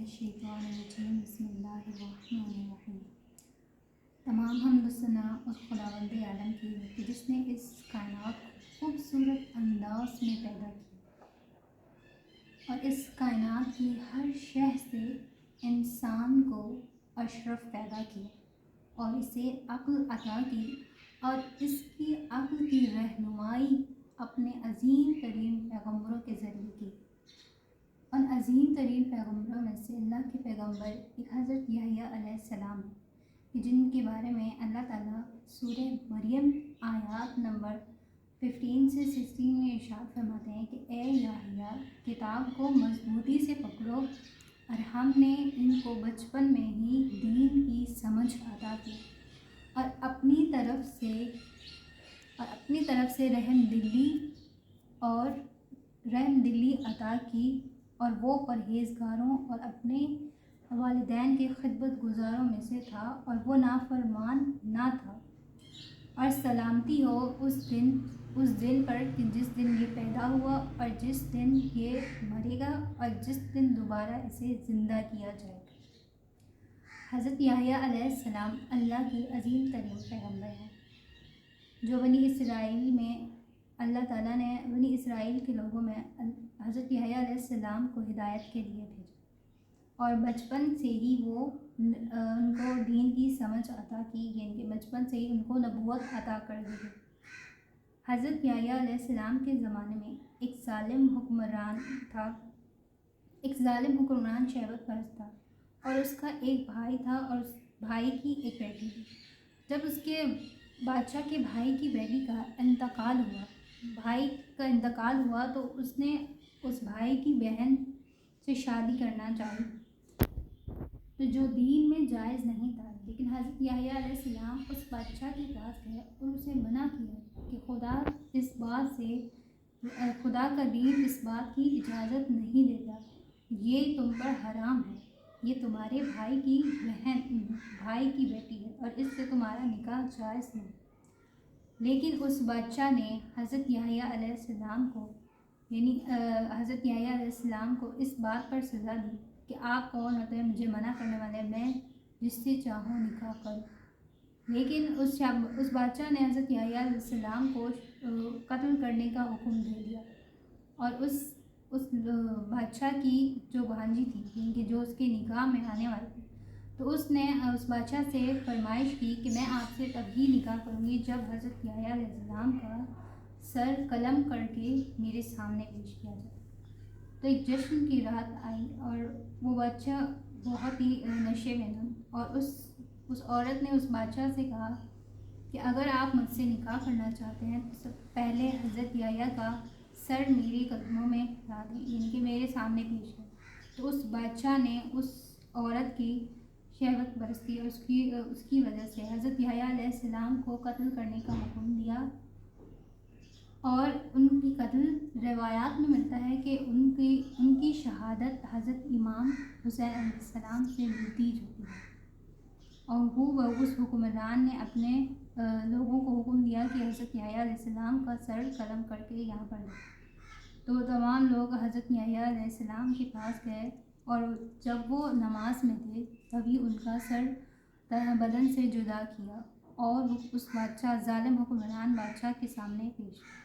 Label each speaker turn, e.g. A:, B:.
A: मिनश्शैतानिर रजीम बिस्मिल्लाहिर्रहमानिर्रहीम। तमाम हम्द व सना उस खुदावंद आलम की है कि जिसने इस कायनात को खूबसूरत अंदाज में पैदा किया और इस कायनात की हर शय से इंसान को अशरफ पैदा किया और इसे अक्ल अता की और इसकी अक्ल की रहनुमाई अपने अज़ीम तरीन पैगम्बरों के ज़रिए की। उन अज़ीम तरीन पैगम्बरों में से अल्लाह के पैगम्बर एक हज़रत यहया अलैहिस्सलाम हैं, जिनके बारे में अल्लाह ताला सूरह मरियम आयात नंबर 15 से 16 में इरशाद फरमाते हैं कि ए यहया, किताब को मजबूती से पकड़ो और हमने इनको बचपन में ही दीन की समझ अता की और अपनी तरफ से रहमदिली अता की और वो परहेज़गारों और अपने वालिदैन के खिदमत गुजारों में से था और वो नाफरमान ना था। और सलामती हो उस दिन पर कि जिस दिन ये पैदा हुआ और जिस दिन ये मरेगा और जिस दिन दोबारा इसे ज़िंदा किया जाएगा। हज़रत यहया अलैहिस्सलाम अल्लाह की अज़ीम तरीन पैगम्बर हैं, जो बनी इसराइल में अल्लाह ताला ने बनी इसराइल के लोगों में हज़रत यहया अलैहिस्सलाम को हिदायत के लिए भेजा और बचपन से ही वो उनको दीन की समझ अता की गई, बचपन से ही उनको नबूवत अता कर दी गई। हज़रत यहया अलैहिस्सलाम के ज़माने में एक ज़ालिम हुक्मरान शहवत परस्त था और उसका एक भाई था और उस भाई की एक बेटी थी। जब उसके बादशाह के भाई की बेटी का इंतकाल हुआ तो उसने उस भाई की बहन से शादी करना चाही, तो जो दीन में जायज़ नहीं था। लेकिन हज़रत यहया अलैहिस्सलाम उस बादशाह के पास गए और उसे मना किया कि खुदा का दीन इस बात की इजाज़त नहीं देता, ये तुम पर हराम है, ये तुम्हारे भाई की बेटी है और इससे तुम्हारा निकाह जायज़ नहीं। लेकिन उस बादशाह ने हज़रत यहया अलैहिस्सलाम को इस बात पर सज़ा दी कि आप कौन होते हैं मुझे मना करने वाले, मैं जिससे चाहूँ निकाह करूँ। लेकिन उस बादशाह ने हज़रत यहया अलैहिस्सलाम को कत्ल करने का हुक्म दे दिया और उस बादशाह की जो भांजी थी, जो उसके निकाह में आने वाली थी, तो उसने उस बादशाह से फरमाइश की कि मैं आपसे तभी निकाह करूँगी जब हज़रत यहया अलैहिस्सलाम का सर कलम करके मेरे सामने पेश किया जाए। तो एक जश्न की रात आई और वो बादशाह बहुत ही नशे में था और उस औरत ने उस बादशाह से कहा कि अगर आप मुझसे निकाह करना चाहते हैं तो सब पहले हज़रत यहया का सर मेरे कदमों में ला दें, यानी कि मेरे सामने पेश करें। तो उस बादशाह ने उस औरत की शहवत परस्ती और उसकी वजह से हज़रत यहया अलैहिस्सलाम को कत्ल करने का हुक्म दिया और उनकी कत्ल रिवायात में मिलता है कि उनकी शहादत हज़रत इमाम हुसैन अलैहिस्सलाम से नतीज होती है और उस हुक्मरान ने अपने लोगों को हुक्म दिया कि हज़रत यहया अलैहिस्सलाम का सर कलम करके यहाँ पर दे। तो तमाम लोग हज़रत यहया अलैहिस्सलाम के पास गए और जब वो नमाज में थे तभी उनका सर बदन से जुदा किया और उस ज़ालिम हुक्मरान बादशाह के सामने पेश किया।